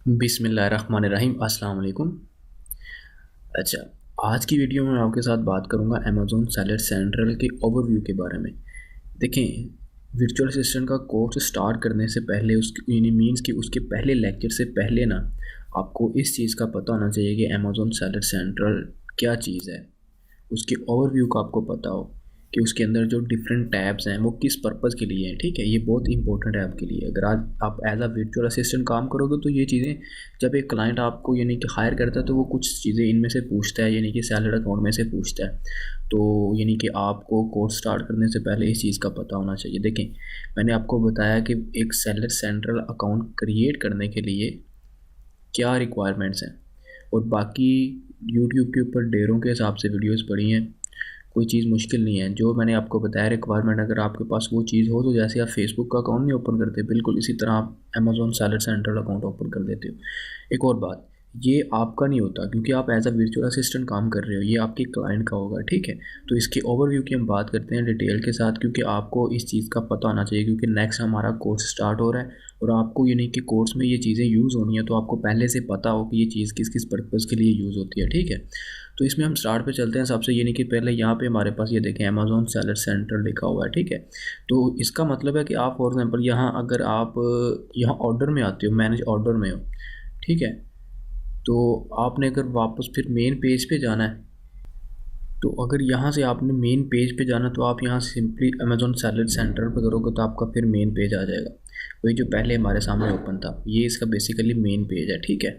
बिस्मिल्लाहिर्रहमानिर्रहीम, अस्सलाम वालेकुम। अच्छा, आज की वीडियो में मैं आपके साथ बात करूंगा अमेज़ॉन सेलर सेंट्रल के ओवरव्यू के बारे में। देखें, वर्चुअल असिस्टेंट का कोर्स स्टार्ट करने से पहले उसकी यानी मीन्स कि उसके पहले लेक्चर से पहले ना आपको इस चीज़ का पता होना चाहिए कि अमेज़ॉन सेलर सेंट्रल क्या चीज़ है। उसके ओवरव्यू का आपको पता हो कि उसके अंदर जो डिफरेंट टैब्स हैं वो किस पर्पज़ के लिए हैं। ठीक है, ये बहुत इंपॉर्टेंट है आपके लिए। अगर आज आप एज अ वर्चुअल असिस्टेंट काम करोगे तो ये चीज़ें, जब एक क्लाइंट आपको यानी कि हायर करता है तो वो कुछ चीज़ें इनमें से पूछता है, यानी कि सैलरी अकाउंट में से पूछता है। तो यानी कि आपको कोर्स स्टार्ट करने से पहले इस चीज़ का पता होना चाहिए। देखें, मैंने आपको बताया कि एक सेलर सेंट्रल अकाउंट क्रिएट करने के लिए क्या रिक्वायरमेंट्स हैं, और बाकी यूट्यूब के ऊपर ढेरों के हिसाब से वीडियोस पड़ी हैं। कोई चीज़ मुश्किल नहीं है, जो मैंने आपको बताया रिक्वायरमेंट, अगर आपके पास वो चीज़ हो तो जैसे आप फेसबुक का अकाउंट नहीं ओपन करते, बिल्कुल इसी तरह आप Amazon seller central account open कर देते हो। एक और बात, ये आपका नहीं होता क्योंकि आप एज अ वर्चुअल असिस्टेंट काम कर रहे हो, ये आपके क्लाइंट का होगा। ठीक है, तो इसके ओवरव्यू की हम बात करते हैं डिटेल के साथ, क्योंकि आपको इस चीज़ का पता होना चाहिए क्योंकि नेक्स्ट हमारा कोर्स स्टार्ट हो रहा है और आपको यानी कि कोर्स में ये चीज़ें यूज़ होनी है, तो आपको पहले से पता हो कि ये चीज़ किस किस पर्पज़ के लिए यूज़ होती है। ठीक है, तो इसमें हम स्टार्ट पे चलते हैं सबसे, यानी कि पहले यहाँ पे हमारे पास ये देखें अमेज़ॉन सेलर सेंटर लिखा हुआ है। ठीक है, तो इसका मतलब है कि आप फॉर एग्जांपल यहाँ, अगर आप यहाँ ऑर्डर में आते हो, मैनेज ऑर्डर में हो, ठीक है, तो आपने अगर वापस फिर मेन पेज पे जाना है, तो अगर यहाँ से आपने मेन पेज पे जाना तो आप यहाँ से सिंपली अमेज़ॉन सेलर सेंटर पे करोगे तो आपका फिर मेन पेज आ जाएगा, वही जो पहले हमारे सामने ओपन था। ये इसका बेसिकली मेन पेज है। ठीक है,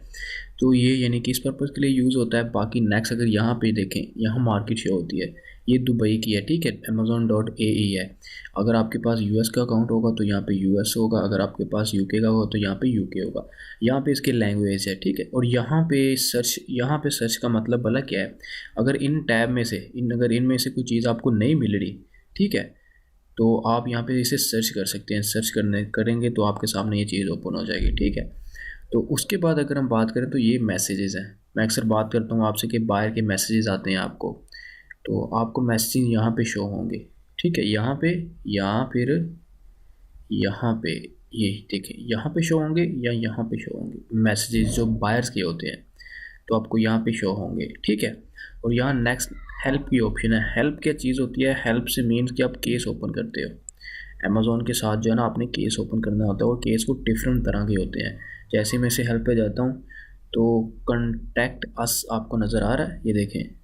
तो ये यानी कि इस पर्पज़ के लिए यूज़ होता है। बाकी नेक्स्ट अगर यहाँ पे देखें, यहाँ मार्केट शो होती है, ये दुबई की है। ठीक है, amazon.ae है। अगर आपके पास यूएस का अकाउंट होगा तो यहाँ पे यूएस होगा, अगर आपके पास यूके का होगा तो यहाँ पे यूके होगा। यहाँ पे इसकी लैंग्वेज है। ठीक है, और यहाँ पे सर्च का मतलब भला क्या है। अगर इन टैब में से अगर इनमें से कोई चीज़ आपको नहीं मिल रही, ठीक है, तो आप यहाँ पे इसे सर्च कर सकते हैं। सर्च करेंगे तो आपके सामने ये चीज़ ओपन हो जाएगी। ठीक है, तो उसके बाद अगर हम बात करें तो ये मैसेजेस हैं। मैं अक्सर बात करता हूँ आपसे कि बाहर के मैसेजेस आते हैं आपको, तो आपको मैसेज यहाँ पे शो होंगे। ठीक है, यहाँ पे या फिर यहाँ पे, ये देखें यहाँ पे शो होंगे या यहाँ पे शो होंगे मैसेजेस जो बायर्स के होते हैं, तो आपको यहाँ पे शो होंगे। ठीक है, और यहाँ नेक्स्ट हेल्प की ऑप्शन है। हेल्प क्या चीज़ होती है, हेल्प से मीन्स कि आप केस ओपन करते हो अमेज़ॉन के साथ, जो है ना, आपने केस ओपन करना होता है और केस को डिफरेंट तरह के होते हैं। जैसे मैं से हेल्प पे जाता हूँ तो कॉन्टैक्ट अस आपको नज़र आ रहा है, ये देखें।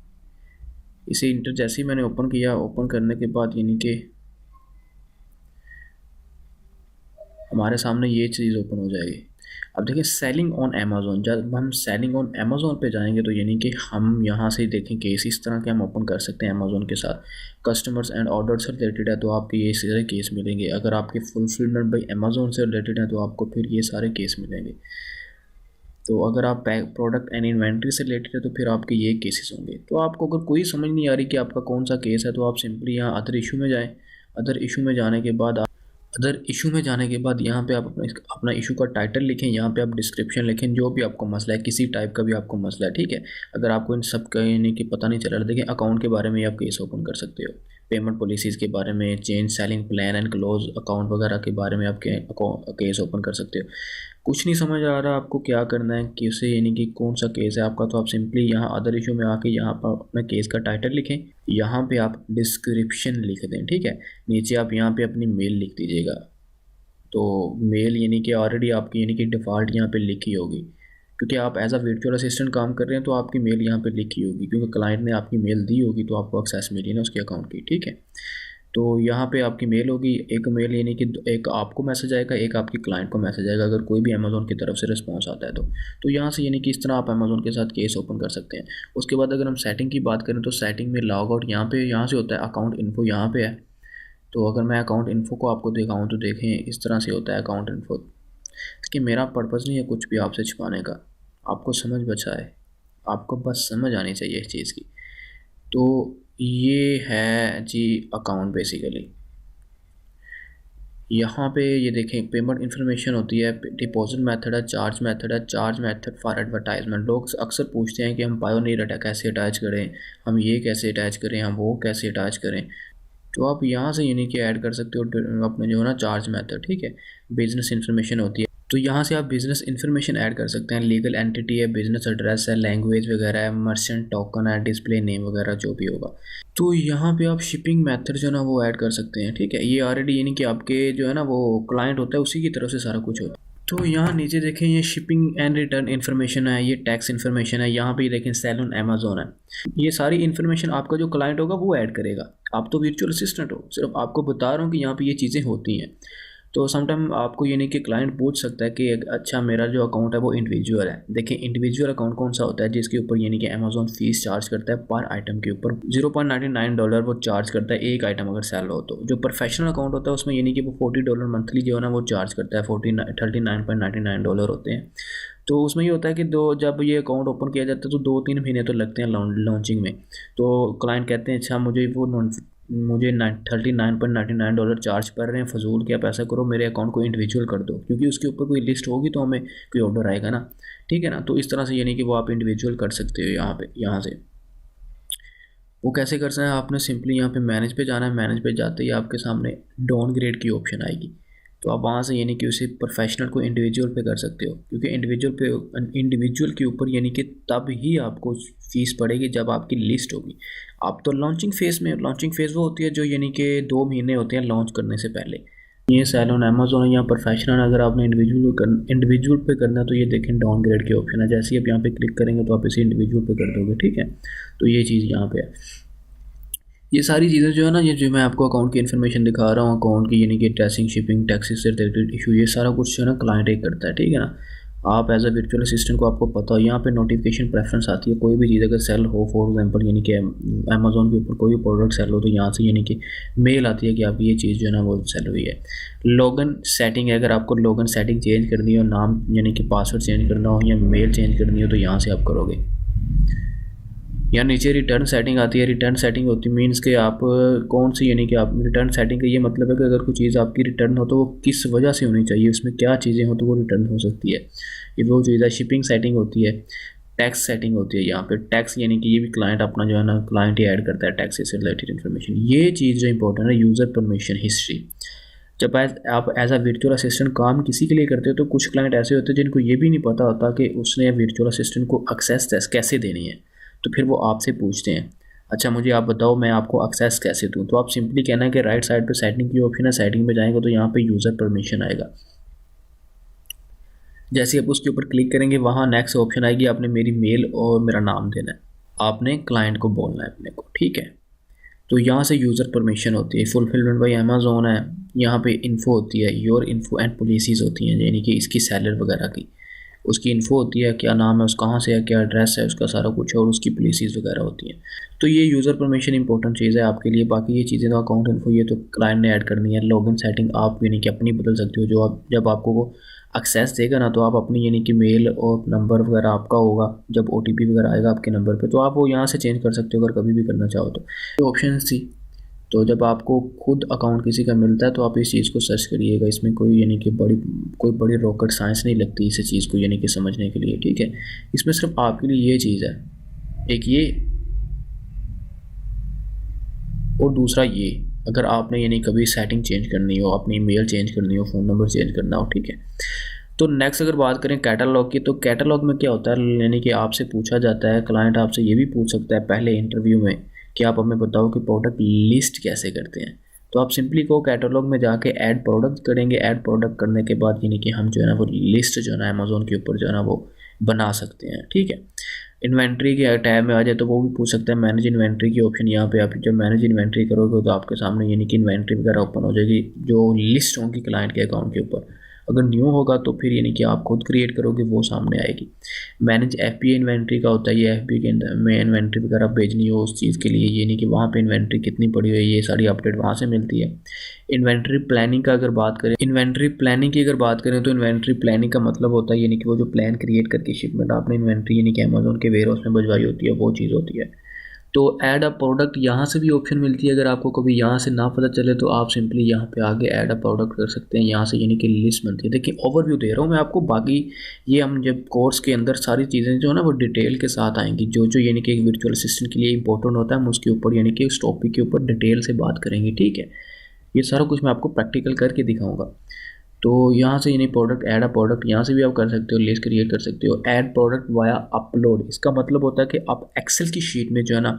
इसे इंटर जैसे ही मैंने ओपन किया, ओपन करने के बाद यानी कि हमारे सामने ये चीज़ ओपन हो जाएगी। अब देखिए सेलिंग ऑन अमेज़ॉन, जब हम सेलिंग ऑन अमेज़ॉन पे जाएंगे तो यानी कि हम यहाँ से देखें केस इस तरह के हम ओपन कर सकते हैं अमेज़ॉन के साथ। कस्टमर्स एंड ऑर्डर से रिलेटेड है तो आपके ये सारे केस मिलेंगे। अगर आपके फुलफिलमेंट बाई अमेज़ॉन से रिलेटेड है तो आपको फिर ये सारे केस मिलेंगे। तो अगर आप प्रोडक्ट एंड इन्वेंट्री से रिलेटेड है तो फिर आपके ये केसेस होंगे। तो आपको अगर कोई समझ नहीं आ रही कि आपका कौन सा केस है तो आप सिंपली यहाँ अदर इशू में जाएँ। अदर इशू में जाने के बाद यहाँ पे आप अपना इशू का टाइटल लिखें, यहाँ पे आप डिस्क्रिप्शन लिखें, जो भी आपको मसला है, किसी टाइप का भी आपको मसला है। ठीक है, अगर आपको इन सब का यानी कि पता नहीं चल रहा, देखिए अकाउंट के बारे में आप केस ओपन कर सकते हो, पेमेंट पॉलिसीज़ के बारे में, change selling plan and close account वगैरह के बारे में आप केस ओपन कर सकते हो। कुछ नहीं समझ आ रहा आपको क्या करना है, कैसे यानी कि कौन सा केस है आपका, तो आप सिंपली यहाँ अदर इशू में आके यहाँ पर अपना केस का टाइटल लिखें, यहाँ पे आप डिस्क्रिप्शन लिख दें। ठीक है, नीचे आप यहाँ पे अपनी मेल लिख दीजिएगा। तो मेल यानी कि ऑलरेडी आपकी यानी कि डिफ़ॉल्ट यहाँ पे लिखी होगी, क्योंकि आप एज अ वर्चुअल असिस्टेंट काम कर रहे हैं तो आपकी मेल यहाँ पे लिखी होगी, क्योंकि क्लाइंट ने आपकी मेल दी होगी तो आपको एक्सेस मिली ना उसके अकाउंट की। ठीक है, तो यहाँ पे आपकी मेल होगी, एक मेल यानी कि एक आपको मैसेज आएगा, एक आपकी क्लाइंट को मैसेज आएगा, अगर कोई भी अमेज़ॉन की तरफ से रिस्पॉन्स आता है तो यहाँ से यानी कि इस तरह आप अमेज़ॉन के साथ केस ओपन कर सकते हैं। उसके बाद अगर हम सेटिंग की बात करें तो सेटिंग में लॉग आउट यहाँ से होता है, अकाउंट इन्फो यहाँ पे है। तो अगर मैं अकाउंट इन्फो को आपको दिखाऊँ तो देखें इस तरह से होता है अकाउंट इन्फो। कि मेरा पर्पज़ नहीं है कुछ भी आपसे छिपाने का, आपको समझ बचा है, आपको बस समझ आनी चाहिए इस चीज़ की। तो ये है जी अकाउंट बेसिकली। यहाँ पे ये देखें पेमेंट इन्फॉर्मेशन होती है, डिपॉजिट मेथड है, चार्ज मेथड फॉर एडवर्टाइजमेंट। लोग अक्सर पूछते हैं कि हम पायोनियर डाटा कैसे अटैच करें, हम ये कैसे अटैच करें, हम वो कैसे अटैच करें। तो आप यहाँ से यानी कि ऐड कर सकते हो अपने जो है ना चार्ज मेथड। ठीक है, बिजनेस इन्फॉर्मेशन होती है, तो यहाँ से आप बिज़नेस इन्फॉर्मेशन ऐड कर सकते हैं, लीगल एंटिटी है, बिज़नेस एड्रेस है, लैंग्वेज वगैरह है, मर्चेंट टोकन है, डिस्प्ले नेम वगैरह जो भी होगा। तो यहाँ पे आप शिपिंग मेथड जो है ना वो ऐड कर सकते हैं, ठीक है। ये ऑलरेडी यानी कि आपके जो है ना वो क्लाइंट होता है उसी की तरफ से सारा कुछ होता है। तो यहाँ नीचे देखें ये शिपिंग एंड रिटर्न इन्फॉर्मेशन है, ये टैक्स इन्फॉर्मेशन है, यहाँ पे देखें सेल ऑन अमेज़न है। ये सारी इन्फॉर्मेशन आपका जो क्लाइंट होगा वो ऐड करेगा। आप तो वर्चुअल असिस्टेंट हो, सिर्फ आपको बता रहा हूँ कि यहाँ पे ये चीज़ें होती हैं। तो समटाइम आपको ये नहीं कि क्लाइंट पूछ सकता है कि अच्छा मेरा जो अकाउंट है वो इंडिविजुअल है। देखिए इंडिविजुअल अकाउंट कौन सा होता है, जिसके ऊपर यानी कि अमेज़न फीस चार्ज करता है पर आइटम के ऊपर $0.99 वो चार्ज करता है एक आइटम अगर सेल हो। तो जो प्रोफेशनल अकाउंट होता है उसमें यानी कि वो $40 मंथली जो है ना वो चार्ज करता है, $39.99 होते हैं। तो उसमें ये होता है कि जब ये अकाउंट ओपन किया जाता है तो 2-3 महीने तो लगते हैं लॉन्चिंग में। तो क्लाइंट कहते हैं अच्छा मुझे $39.99 चार्ज कर रहे हैं, फजूल क्या पैसा करो, मेरे अकाउंट को इंडिविजुअल कर दो, क्योंकि उसके ऊपर कोई लिस्ट होगी तो हमें कोई ऑर्डर आएगा ना, ठीक है ना। तो इस तरह से यानी कि वो आप इंडिविजुअल कर सकते हो। यहाँ से वो कैसे करना है, आपने सिंपली यहाँ पे मैनेज पे जाना है। मैनेज पे जाते ही आपके सामने डाउनग्रेड की ऑप्शन आएगी, तो आप वहाँ से यानी कि उसे प्रोफेशनल को इंडिविजुअल पे कर सकते हो, क्योंकि इंडिविजुअल के ऊपर यानी कि तब ही आपको फीस पड़ेगी जब आपकी लिस्ट होगी। आप तो लॉन्चिंग फ़ेज़ वो होती है जो यानी कि 2 महीने होते हैं लॉन्च करने से पहले। ये सेल ऑन अमेज़न या प्रोफेशनल, अगर आपने इंडिविजुअल पे करना है तो ये देखें डाउनग्रेड के ऑप्शन है। जैसे ही आप यहाँ पे क्लिक करेंगे तो आप इसे इंडिविजुअल पे कर दोगे, ठीक है। तो ये चीज़ यहाँ पे है। ये सारी चीज़ें जो है ना, ये जो मैं आपको अकाउंट की इन्फॉर्मेशन दिखा रहा हूँ, अकाउंट की यानी कि ट्रेसिंग, शिपिंग, टैक्सेस से रिलेटेड इशू, ये सारा कुछ जो है ना क्लाइंट एक करता है, ठीक है ना। आप एज अ वर्चुअल असिस्टेंट को आपको पता हो, यहाँ पे नोटिफिकेशन प्रेफरेंस आती है। कोई भी चीज़ अगर सेल हो, फॉर एग्जांपल यानी कि अमेज़न के ऊपर कोई भी प्रोडक्ट सेल हो तो यहाँ से यानी कि मेल आती है कि आपकी ये चीज़ जो है ना वो सेल हुई है। लॉगिन सेटिंग है, अगर आपको लॉगिन सेटिंग चेंज करनी हो, नाम यानी कि पासवर्ड चेंज करना हो या मेल चेंज करनी हो तो यहाँ से आप करोगे। या नीचे रिटर्न सेटिंग आती है। रिटर्न सेटिंग होती मीन्स कि आप कौन सी यानी कि आप रिटर्न सेटिंग का ये मतलब है कि अगर कोई चीज़ आपकी रिटर्न हो तो वो किस वजह से होनी चाहिए, उसमें क्या चीज़ें हो तो वो रिटर्न हो सकती है, ये वो चीज़ है। शिपिंग सेटिंग होती है, टैक्स सेटिंग होती है। यहाँ पे टैक्स यानी कि ये भी क्लाइंट अपना जो है ना क्लाइंट ही ऐड करता है टैक्स से रिलेटेड इन्फॉर्मेशन। ये चीज़ जो इंपॉर्टेंट है, यूज़र परमिशन हिस्ट्री। जब आप एज अ वर्चुअल असिस्टेंट काम किसी के लिए करते हो तो कुछ क्लाइंट ऐसे होते हैं जिनको ये भी नहीं पता होता कि उसने वर्चुअल असिस्टेंट को एक्सेस कैसे देनी है। तो फिर वो आपसे पूछते हैं अच्छा मुझे आप बताओ मैं आपको एक्सेस कैसे दूं। तो आप सिंपली कहना है कि राइट साइड पे सेटिंग की ऑप्शन है, सेटिंग में जाएंगे तो यहाँ पे यूज़र परमिशन आएगा। जैसे आप उसके ऊपर क्लिक करेंगे वहाँ नेक्स्ट ऑप्शन आएगी, आपने मेरी मेल और मेरा नाम देना है, आपने क्लाइंट को बोलना है अपने को, ठीक है। तो यहाँ से यूज़र परमिशन होती है। फुलफिलमेंट बाय अमेज़न है, यहाँ पे इन्फो होती है, योर इन्फो एंड पॉलिसीज़ होती हैं, यानी कि इसकी सेलर वगैरह की उसकी इन्फो होती है, क्या नाम है, उस कहाँ से है, क्या एड्रेस है, उसका सारा कुछ है, और उसकी पॉलिसीज़ वगैरह होती हैं। तो ये यूज़र परमिशन इंपॉर्टेंट चीज़ है आपके लिए। बाकी ये चीज़ें तो अकाउंट इन्फो ये तो क्लाइंट ने ऐड करनी है। लॉगिन सेटिंग आप यानी कि अपनी बदल सकते हो, जो आप जब आपको वो एक्सेस देगा ना तो आप अपनी यानी कि मेल और नंबर वगैरह आपका होगा, जब OTP वगैरह आएगा आपके नंबर पे तो आप वो यहाँ से चेंज कर सकते हो अगर कभी भी करना चाहो तो। ये ऑप्शन थी। तो जब आपको खुद अकाउंट किसी का मिलता है तो आप इस चीज़ को सर्च करिएगा, इसमें कोई यानी कि कोई बड़ी रॉकेट साइंस नहीं लगती इस चीज़ को यानी कि समझने के लिए, ठीक है। इसमें सिर्फ आपके लिए ये चीज़ है, एक ये और दूसरा ये, अगर आपने यानी कभी सेटिंग चेंज करनी हो, अपनी मेल चेंज करनी हो, फ़ोन नंबर चेंज करना हो, ठीक है। तो नेक्स्ट अगर बात करें कैटलॉग की, तो कैटलॉग में क्या होता है, यानी कि आपसे पूछा जाता है, क्लाइंट आपसे ये भी पूछ सकता है पहले इंटरव्यू में कि आप हमें बताओ कि प्रोडक्ट लिस्ट कैसे करते हैं। तो आप सिंपली को कैटलॉग में जाके ऐड प्रोडक्ट करेंगे। ऐड प्रोडक्ट करने के बाद यानी कि हम जो है ना वो लिस्ट जो है ना अमेज़न के ऊपर जो है ना वो बना सकते हैं, ठीक है। इन्वेंट्री के टैब में आ जाए तो वो भी पूछ सकते हैं। मैनेज इन्वेंट्री की ऑप्शन, यहाँ पे आप जब मैनेज इन्वेंट्री करोगे तो आपके सामने यानी कि इन्वेंट्री वगैरह ओपन हो जाएगी जो लिस्ट होंगी क्लाइंट के अकाउंट के ऊपर। अगर न्यू होगा तो फिर यानी कि आप खुद क्रिएट करोगे वो सामने आएगी। मैनेज FBA इन्वेंट्री का होता है, ये FBA के अंदर में इन्वेंट्री वगैरह भेजनी हो उस चीज़ के लिए, ये नहीं कि वहाँ पे इन्वेंट्री कितनी पड़ी हुई है, ये सारी अपडेट वहाँ से मिलती है। इन्वेंट्री प्लानिंग की अगर बात करें तो इन्वेंट्री प्लानिंग का मतलब होता है यानी कि वो जो प्लान क्रिएट करके शिपमेंट आपने इन्वेंट्री यानी कि अमेज़न के वेयर हाउस में भिजवाई होती है वो चीज़ होती है। तो ऐड अ प्रोडक्ट यहाँ से भी ऑप्शन मिलती है। अगर आपको कभी यहाँ से ना पता चले तो आप सिंपली यहाँ पे आगे ऐड अ प्रोडक्ट कर सकते हैं, यहाँ से यानी कि लिस्ट बनती है। देखिए ओवरव्यू दे रहा हूँ मैं आपको, बाकी ये हम जब कोर्स के अंदर सारी चीज़ें जो है ना वो डिटेल के साथ आएंगी, जो यानी कि एक वर्चुअल असिस्टेंट के लिए इंपॉर्टेंट होता है हम उसके ऊपर यानी कि उस टॉपिक के ऊपर डिटेल से बात करेंगे, ठीक है। ये सारा कुछ मैं आपको प्रैक्टिकल करके दिखाऊँगा। तो यहाँ से यानी प्रोडक्ट ऐड अ प्रोडक्ट यहाँ से भी आप कर सकते हो, लिस्ट क्रिएट कर सकते हो। ऐड प्रोडक्ट वाया अपलोड, इसका मतलब होता है कि आप एक्सेल की शीट में जो है ना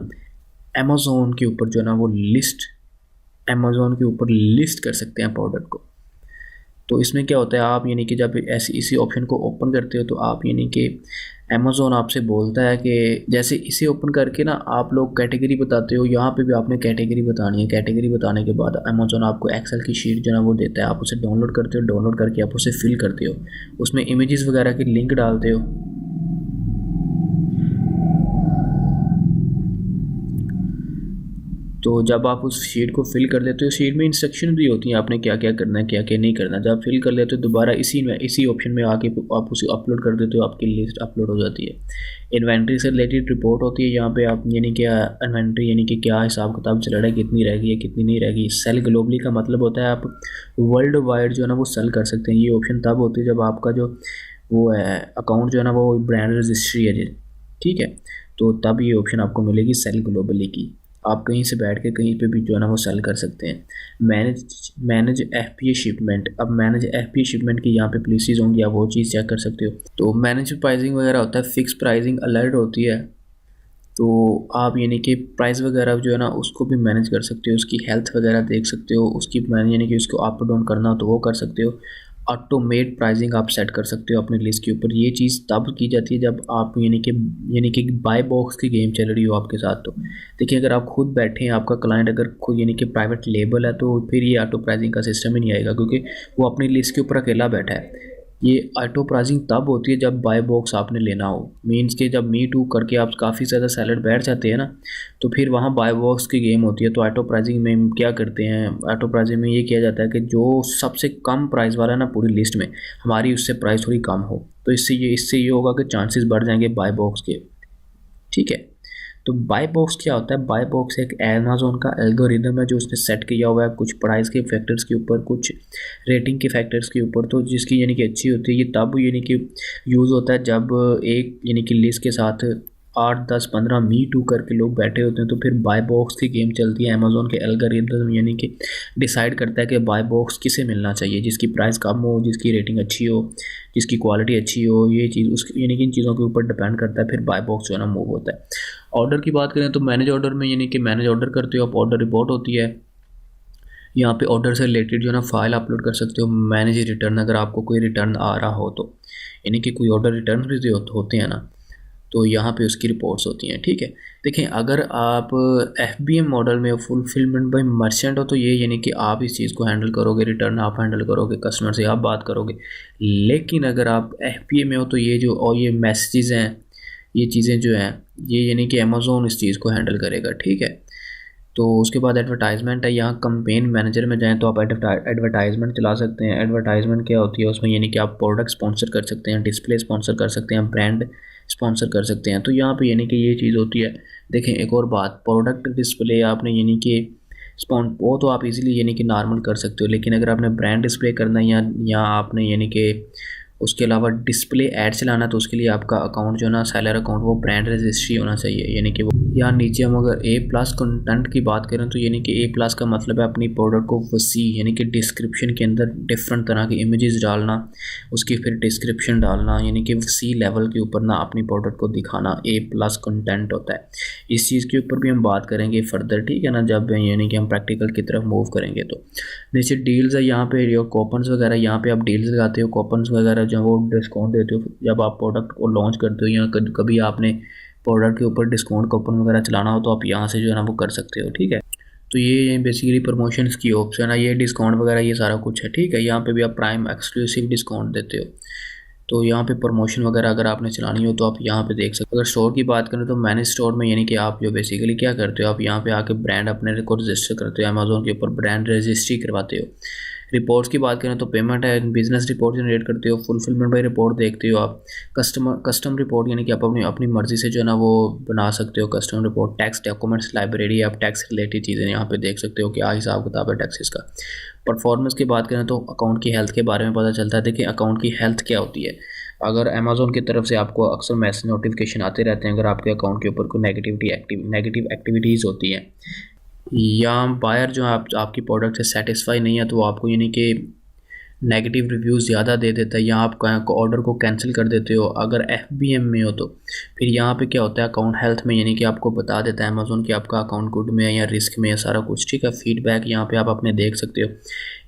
अमेज़ोन के ऊपर जो है ना वो लिस्ट, अमेज़ोन के ऊपर लिस्ट कर सकते हैं प्रोडक्ट को। तो इसमें क्या होता है, आप यानी कि जब ऐसी इसी ऑप्शन को ओपन करते हो तो आप यानी कि अमेज़ोन आपसे बोलता है कि जैसे इसे ओपन करके ना आप लोग कैटेगरी बताते हो, यहाँ पे भी आपने कैटेगरी बतानी है। कैटेगरी बताने के बाद अमेज़ोन आपको एक्सेल की शीट जो है ना वो देता है, आप उसे डाउनलोड करते हो, डाउनलोड करके आप उसे फिल करते हो, उसमें इमेजेस वगैरह की लिंक डालते हो। तो जब आप उस शीट को फिल कर लेते हो, शीट में इंस्ट्रक्शन भी होती हैं आपने क्या क्या करना है, क्या क्या नहीं करना। जब फिल कर लेते हो दोबारा इसी ऑप्शन में आके आप उसे अपलोड कर देते हो, आपकी लिस्ट अपलोड हो जाती है। इन्वेंट्री से रिलेटेड रिपोर्ट होती है यहाँ पे, आप यानी क्या इन्वेंट्री यानी कि क्या हिसाब किताब चल रहा है, कितनी रह गई है कितनी नहीं रह गई। सेल ग्लोबली का मतलब होता है आप वर्ल्ड वाइड जो है ना वो सेल कर सकते हैं। ये ऑप्शन तब होती है जब आपका जो वो है अकाउंट जो है ना वो ब्रांड रजिस्ट्री है, ठीक है, तो तब ये ऑप्शन आपको मिलेगी सेल ग्लोबली की। आप कहीं से बैठ के कहीं पे भी जो है ना वो सेल कर सकते हैं। मैनेज एफपीए शिपमेंट, अब मैनेज एफपीए शिपमेंट की यहाँ पे पॉलिसीज होंगी, आप वो चीज़ चेक कर सकते हो। तो मैनेज प्राइसिंग वगैरह होता है, फिक्स प्राइसिंग अलर्ट होती है, तो आप यानी कि प्राइस वगैरह जो है ना उसको भी मैनेज कर सकते हो, उसकी हेल्थ वगैरह देख सकते हो, उसकी यानी कि उसको अप डाउन करना हो तो वो कर सकते हो। ऑटोमेट प्राइसिंग आप सेट कर सकते हो अपनी लिस्ट के ऊपर। ये चीज़ तब की जाती है जब आप यानी कि बाय बॉक्स की गेम चल रही हो आपके साथ। तो देखिए अगर आप खुद बैठे हैं, आपका क्लाइंट अगर खुद यानी कि प्राइवेट लेबल है, तो फिर ये ऑटो प्राइसिंग का सिस्टम ही नहीं आएगा, क्योंकि वो अपनी लिस्ट के ऊपर अकेला बैठा है। ये ऑटो प्राइसिंग तब होती है जब बाय बॉक्स आपने लेना हो, मीन्स के जब मी टू करके आप काफ़ी ज़्यादा सेलर बैठ जाते हैं ना, तो फिर वहाँ बाय बॉक्स की गेम होती है। तो ऑटो प्राइसिंग में हम क्या करते हैं, ऑटो प्राइसिंग में ये किया जाता है कि जो सबसे कम प्राइस वाला है ना पूरी लिस्ट में, हमारी उससे प्राइस थोड़ी कम हो, तो इससे ये होगा कि चांसेस बढ़ जाएंगे बाय बॉक्स के, ठीक है। तो बाय बॉक्स क्या होता है, बाय बॉक्स एक अमेज़न का एल्गोरिदम है जो उसने सेट किया हुआ है कुछ प्राइस के फैक्टर्स के ऊपर, कुछ रेटिंग के फैक्टर्स के ऊपर, तो जिसकी यानी कि अच्छी होती है। ये तब यानी कि यूज़ होता है जब एक यानी कि लिस्ट के साथ 8 10 15 मी टू करके लोग बैठे होते हैं, तो फिर बाय बॉक्स की गेम चलती है। अमेज़न के एल्गोरिदम यानी कि डिसाइड करता है कि बाय बॉक्स किसे मिलना चाहिए, जिसकी प्राइस कम हो, जिसकी रेटिंग अच्छी हो, जिसकी क्वालिटी अच्छी हो। ये चीज़ उस यानी कि इन चीज़ों के ऊपर डिपेंड करता है, फिर बाय बॉक्स जो है ना मूव होता है। ऑर्डर की बात करें तो मैनेज ऑर्डर में यानी कि मैनेज ऑर्डर करते हो आप, ऑर्डर रिपोर्ट होती है। यहाँ पे ऑर्डर से रिलेटेड जो है ना फाइल अपलोड कर सकते हो। मैनेज रिटर्न, अगर आपको कोई रिटर्न आ रहा हो तो, यानी कि कोई ऑर्डर रिटर्न भी जो होते हैं ना, तो यहाँ पे उसकी रिपोर्ट्स होती हैं, ठीक है। देखें अगर आप FBM मॉडल में फुलफिलमेंट बाय मर्चेंट हो, तो ये यानी कि आप इस चीज़ को हैंडल करोगे, रिटर्न आप हैंडल करोगे, कस्टमर से आप बात करोगे। लेकिन अगर आप FBA में हो तो ये जो और ये मैसेजेस हैं, ये चीज़ें जो हैं, ये यानी कि अमेज़ोन इस चीज़ को हैंडल करेगा, ठीक है। तो उसके बाद एडवर्टाइजमेंट है, यहाँ कंपेन मैनेजर में जाएं तो आप एडवर्टाइजमेंट चला सकते हैं। एडवर्टाइजमेंट क्या होती है उसमें, यानी कि आप प्रोडक्ट स्पॉन्सर कर सकते हैं, डिस्प्ले स्पॉन्सर कर सकते हैं, ब्रांड स्पॉन्सर कर सकते हैं। तो यहाँ पे यानी कि ये चीज़ होती है। देखें एक और बात, प्रोडक्ट डिस्प्ले आपने यानी कि वो तो आप इजीली यानी कि नॉर्मल कर सकते हो, लेकिन अगर आपने ब्रांड डिस्प्ले करना है या आपने यानी कि उसके अलावा डिस्प्ले ऐड चलाना, तो उसके लिए आपका अकाउंट जो है ना सेलर अकाउंट वो ब्रांड रजिस्ट्री होना चाहिए, यानी कि वो। यहाँ नीचे हम अगर A+ कंटेंट की बात करें तो यानी कि A+ का मतलब है अपनी प्रोडक्ट को वसी यानी कि डिस्क्रिप्शन के अंदर डिफरेंट तरह की इमेजेस डालना, उसकी फिर डिस्क्रिप्शन डालना, यानी कि वसी लेवल के ऊपर ना अपनी प्रोडक्ट को दिखाना A+ कंटेंट होता है। इस चीज़ के ऊपर भी हम बात करेंगे फर्दर, ठीक है ना, जब यानी कि हम प्रैक्टिकल की तरफ मूव करेंगे। तो नीचे डील्स है, यहाँ पे जो कूपन्स वगैरह, यहाँ पे आप डील्स लगाते हो, कूपन्स वगैरह जो वो डिस्काउंट देते हो जब आप प्रोडक्ट को लॉन्च करते हो, या कभी आपने प्रोडक्ट के ऊपर डिस्काउंट कूपन वगैरह चलाना हो तो आप यहाँ से जो है ना वो कर सकते हो, ठीक है। तो ये बेसिकली प्रमोशंस की ऑप्शन है, ये डिस्काउंट वगैरह ये सारा कुछ है, ठीक है। यहाँ पे भी आप प्राइम एक्सक्लूसिव डिस्काउंट देते हो, तो यहाँ पे प्रमोशन वगैरह अगर आपने चलानी हो तो आप यहाँ पे देख सकते हो। अगर स्टोर की बात करें तो मैनेज स्टोर में यानी कि आप जो बेसिकली क्या करते हो, आप यहाँ पे आके ब्रांड अपने को रजिस्टर करते हो, अमेज़ोन के ऊपर ब्रांड रजिस्ट्री करवाते हो। रिपोर्ट्स की बात करें तो पेमेंट है, बिजनेस रिपोर्ट जनरेट करते हो, फुलफिलमेंट बाय रिपोर्ट देखते हो आप, कस्टम रिपोर्ट यानी कि आप अपनी अपनी मर्ज़ी से जो है ना वो बना सकते हो custom report. Tax documents library, आप टैक्स रिलेटेड चीज़ें यहाँ पे देख सकते हो, क्या हिसाब किताब है टैक्सेस का। परफॉर्मेंस की बात करें तो अकाउंट की हेल्थ के बारे में पता चलता है। देखिए अकाउंट की हेल्थ क्या होती है, अगर अमेज़ोन की तरफ से आपको अक्सर मैसेज नोटिफिकेशन आते रहते हैं अगर आपके अकाउंट के ऊपर कोई नेगेटिव एक्टिविटीज़ होती हैं, या बायर जो आपकी प्रोडक्ट से सेटिस्फाई नहीं है, तो आपको यानी कि नेगेटिव रिव्यूज़ ज़्यादा दे देता है, या आप ऑर्डर को कैंसिल कर देते हो अगर FBM में हो तो फिर यहाँ पे क्या होता है अकाउंट हेल्थ में, यानी कि आपको बता देता है अमेज़ोन कि आपका अकाउंट गुड में है या रिस्क में है सारा कुछ, ठीक है। फीडबैक यहाँ पे आप अपने देख सकते हो।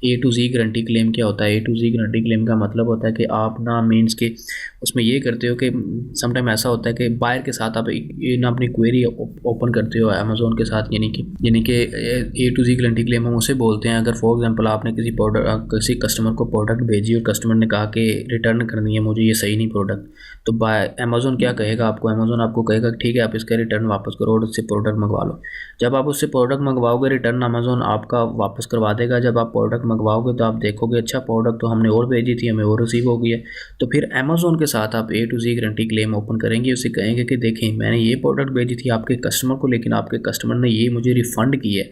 A to Z guarantee claim क्या होता है? A to Z guarantee claim का मतलब होता है कि आप ना मीन्स के उसमें ये करते हो कि समटाइम ऐसा होता है कि बायर के साथ आप ना अपनी क्वेरी ओपन करते हो अमेज़ोन के साथ, यानी कि A to Z guarantee claim हम उसे बोलते हैं। अगर फॉर एग्जांपल आपने किसी कस्टमर को प्रोडक्ट भेजी और कस्टमर ने कहा कि रिटर्न करनी है मुझे, ये सही नहीं प्रोडक्ट, तो बाय अमेज़ोन क्या कहेगा आपको? अमेज़ोन आपको कहेगा ठीक है आप इसका रिटर्न वापस करो और उससे प्रोडक्ट मंगवा लो। जब आप उससे प्रोडक्ट मंगवाओगे रिटर्न अमेज़ोन आपका वापस करवा देगा। जब आप प्रोडक्ट मंगवाओगे तो आप देखोगे अच्छा प्रोडक्ट तो हमने और भेजी थी, हमें और रिसीव हो गई है। तो फिर अमेज़ोन के साथ आप A to Z guarantee claim open करेंगे, उसे कहेंगे कि देखें मैंने ये प्रोडक्ट भेजी थी आपके कस्टमर को, लेकिन आपके कस्टमर ने ये मुझे रिफ़ंड की है,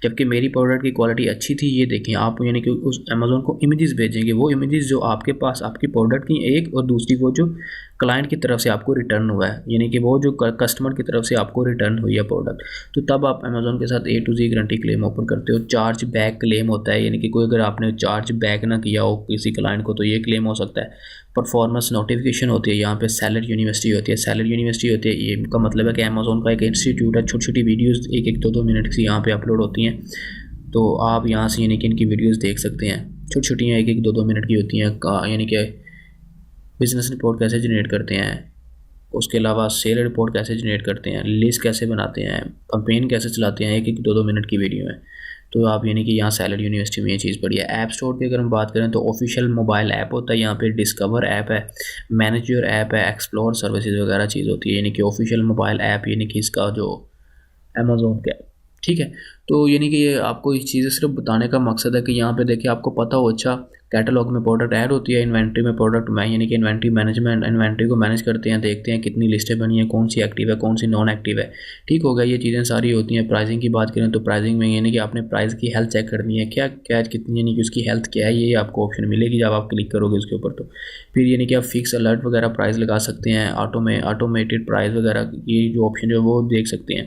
जबकि मेरी प्रोडक्ट की क्वालिटी अच्छी थी। ये देखें आप, यानी कि उस अमेज़ोन को इमेजेस भेजेंगे, वो इमेजेस जो आपके पास आपकी प्रोडक्ट की एक, और दूसरी वो जो क्लाइंट की तरफ से आपको रिटर्न हुआ है, यानी कि वो जो कस्टमर की तरफ से आपको रिटर्न हुई है प्रोडक्ट। तो तब आप अमेज़ोन के साथ A to Z guarantee claim open करते हो। चार्ज बैक क्लेम होता है, यानी कि कोई अगर आपने चार्ज बैक ना किया हो किसी क्लाइंट को तो ये क्लेम हो सकता है। परफॉर्मेंस नोटिफिकेशन होती है, यहाँ पे सेलर यूनिवर्सिटी होती है। सेलर यूनिवर्सिटी होती है, ये का मतलब है कि अमेज़ोन का एक इंस्टीट्यूट है, छोटी छोटी वीडियोज़ 1-1 2-2 मिनट की यहाँ पे अपलोड होती हैं। तो आप यहाँ से यानी कि इनकी वीडियोज़ देख सकते हैं, छोटी छोटियाँ 1-1 2-2 मिनट की होती हैं। यानी कि बिज़नेस रिपोर्ट कैसे जनरेट करते हैं, उसके अलावा सेल रिपोर्ट कैसे जनरेट करते हैं, लिस्ट कैसे बनाते हैं, कंपेन कैसे चलाते हैं, 1-1 2-2 मिनट की वीडियो है। तो आप यानी कि यहाँ सैलर यूनिवर्सिटी में ये चीज़ पढ़ी है। ऐप स्टोर की अगर हम बात करें तो ऑफिशियल मोबाइल ऐप होता है, यहाँ पे डिस्कवर ऐप है, मैनेज योर ऐप है, एक्सप्लोर सर्विसेज वगैरह चीज़ होती है, यानी कि ऑफिशियल मोबाइल ऐप, यानी कि इसका जो अमेज़ोन का, ठीक है। तो यानी कि ये आपको इस चीज़ें सिर्फ बताने का मकसद है कि यहाँ पे देखिए आपको पता हो अच्छा कैटलॉग में प्रोडक्ट ऐड होती है, इन्वेंट्री में प्रोडक्ट में, यानी कि इन्वेंट्री मैनेजमेंट, इन्वेंट्री को मैनेज करते हैं, देखते हैं कितनी लिस्टें बनी हैं, कौन सी एक्टिव है कौन सी नॉन एक्टिव है, ठीक हो गया। ये चीज़ें सारी होती हैं। प्राइसिंग की बात करें तो प्राइसिंग में यानी कि आपने प्राइस की हेल्थ चेक करनी है, क्या क्या कितनी, यानी कि उसकी हेल्थ क्या है, ये आपको ऑप्शन मिलेगी जब आप क्लिक करोगे उसके ऊपर। तो फिर यानी कि आप फिक्स अलर्ट वगैरह प्राइस लगा सकते हैं, ऑटोमेटेड प्राइस वगैरह, ये जो ऑप्शन जो है वो देख सकते हैं।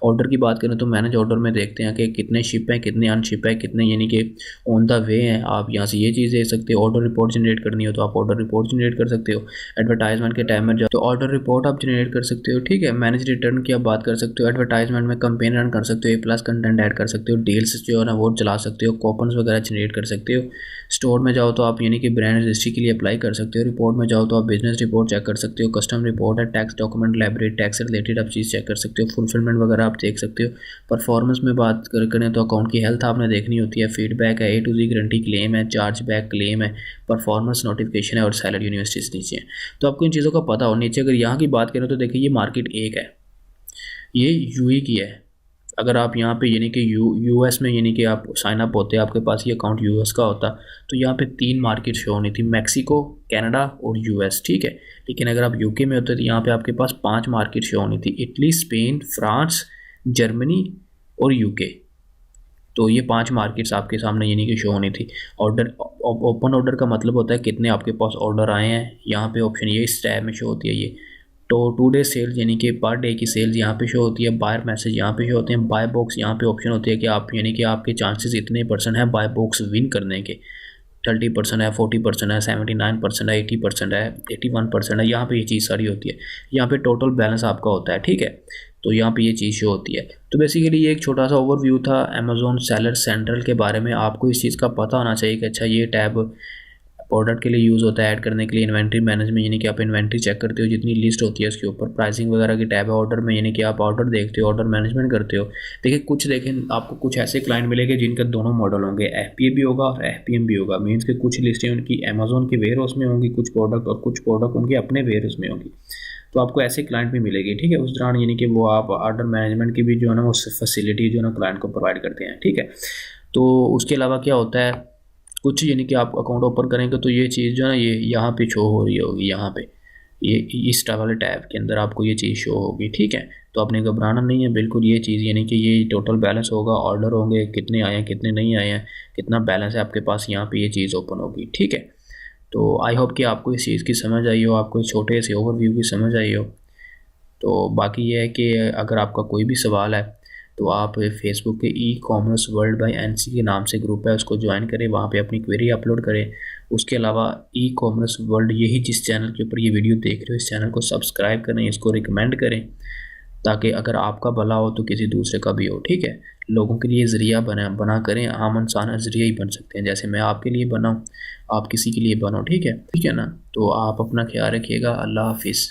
ऑर्डर की बात करें तो मैनेज ऑर्डर में देखते हैं कि कितने शिप हैं, कितने अनशिप है, कितने यानी कि ऑन द वे हैं। आप यहाँ से ये चीज़ देख सकते हो। ऑर्डर रिपोर्ट जनरेट करनी हो तो आप ऑर्डर रिपोर्ट जनरेट कर सकते हो। एडवर्टाइजमेंट के टाइम में जाओ तो ऑर्डर रिपोर्ट आप जनरेट कर सकते हो, ठीक है। मैनेज रिटर्न की आप बात कर सकते हो। एडवर्टाइजमेंट में कंपेन रन कर सकते हो, A+ कंटेंट ऐड कर सकते हो, डील्स जो है ना वो चला सकते हो, कूपन्स वगैरह जनरेट कर सकते हो। स्टोर में जाओ तो आप यानी कि ब्रांड रजिस्ट्री के लिए अप्लाई कर सकते हो। रिपोर्ट में जाओ तो आप बिजनेस रिपोर्ट चेक कर सकते हो, कस्टम रिपोर्ट है, टैक्स डॉक्यूमेंट लाइब्रेरी, टैक्स से रिलेटेड आप चीज़ चेक कर सकते हो, फुलफिलमेंट वगैरह आप देख सकते हो। परफॉर्मेंस में बात करें तो अकाउंट की हेल्थ आपने देखनी होती है, फीडबैक है, A to Z guarantee claim है, चार्ज बैक क्लेम है, परफॉर्मेंस नोटिफिकेशन है, और सैलरी यूनिवर्सिटीज़ नीचे है। तो आपको इन चीज़ों का पता हो। नीचे अगर यहाँ की बात करें तो देखिए ये मार्केट एक है, ये यूए की है। अगर आप यहाँ पे यानी कि यूएस में यानी कि आप साइन अप होते हैं, आपके पास ये अकाउंट यूएस का होता, तो यहाँ पे 3 मार्केट शो होनी थी, मैक्सिको, कनाडा और यूएस, ठीक है। लेकिन अगर आप यूके में होते तो यहाँ पे आपके पास 5 मार्केट शो होनी थी, इटली, स्पेन, फ्रांस, जर्मनी और यूके। तो ये 5 मार्केट्स आपके सामने यानी कि शो होनी थी। ऑर्डर ओपन ऑर्डर का मतलब होता है कितने आपके पास ऑर्डर आए हैं, यहाँ पे ऑप्शन ये इस टैब में शो होती है। ये तो 2 डे सेल्स यानी कि पर डे की सेल्स यहाँ पे शो होती है, बायर मैसेज यहाँ पे शो होते हैं, बाय बॉक्स यहाँ पे ऑप्शन होती है कि आप यानी कि आपके चांसेस इतने % है बाय बॉक्स विन करने के, 30% है, 40% है, 79% है, 80% है, 81% है, यहाँ पे ये चीज़ सारी होती है। यहाँ पे टोटल बैलेंस आपका होता है, ठीक है। तो यहाँ पे ये चीज़ शो होती है। तो बेसिकली ये एक छोटा सा ओवरव्यू था अमेज़ोन सेलर सेंट्रल के बारे में। आपको इस चीज़ का पता होना चाहिए कि अच्छा ये टैब प्रोडक्ट के लिए यूज़ होता है, ऐड करने के लिए। इन्वेंट्री मैनेजमेंट यानी कि आप इन्वेंट्री चेक करते हो, जितनी लिस्ट होती है उसके ऊपर। प्राइसिंग वगैरह की टैब है। ऑर्डर में यानी कि आप ऑर्डर देखते हो, ऑर्डर मैनेजमेंट करते हो। देखिए आपको कुछ ऐसे क्लाइंट मिलेंगे जिनका दोनों मॉडल होंगे, FBA भी होगा और FPM भी होगा। मीन्स के कुछ लिस्टें उनकी अमेज़ोन के वेयर हाउस में होंगी, कुछ प्रोडक्ट, और कुछ प्रोडक्ट उनके अपने वेयर हाउस में होंगी। तो आपको ऐसे क्लाइंट भी मिलेगी, ठीक है। उस दौरान यानी कि वो आप ऑर्डर मैनेजमेंट की भी जो है ना वो फैसिलिटी जो है ना क्लाइंट को प्रोवाइड करते हैं, ठीक है। तो उसके अलावा क्या होता है, कुछ यानी कि आप अकाउंट ओपन करेंगे तो ये चीज़ जो है ना ये यहाँ पे शो हो रही होगी, यहाँ पे ये इस वाले टैब के अंदर आपको ये चीज़ शो होगी, ठीक है। तो आपने घबराना नहीं है बिल्कुल। ये चीज़ यानी कि ये टोटल बैलेंस होगा, ऑर्डर होंगे, कितने आए हैं कितने नहीं आए हैं, कितना बैलेंस है आपके पास, यहाँ पे ये चीज़ ओपन होगी, ठीक है। तो आई होप कि आपको इस चीज़ की समझ आई हो, आपको इस छोटे से ओवरव्यू की समझ आई हो। तो बाकी ये है कि अगर आपका कोई भी सवाल है तो आप फेसबुक के e commerce world by NC के नाम से ग्रुप है, उसको ज्वाइन करें, वहाँ पे अपनी क्वेरी अपलोड करें। उसके अलावा ई कॉमर्स वर्ल्ड, यही जिस चैनल के ऊपर ये वीडियो देख रहे हो, इस चैनल को सब्सक्राइब करें, इसको रिकमेंड करें, ताकि अगर आपका भला हो तो किसी दूसरे का भी हो। ठीक है, लोगों के लिए ज़रिया बना करें, आम इंसान ज़रिया ही बन सकते हैं। जैसे मैं आपके लिए बना हूँ, आप किसी के लिए बनो। ठीक है ना। तो आप अपना ख्याल रखिएगा। अल्लाह हाफिज़।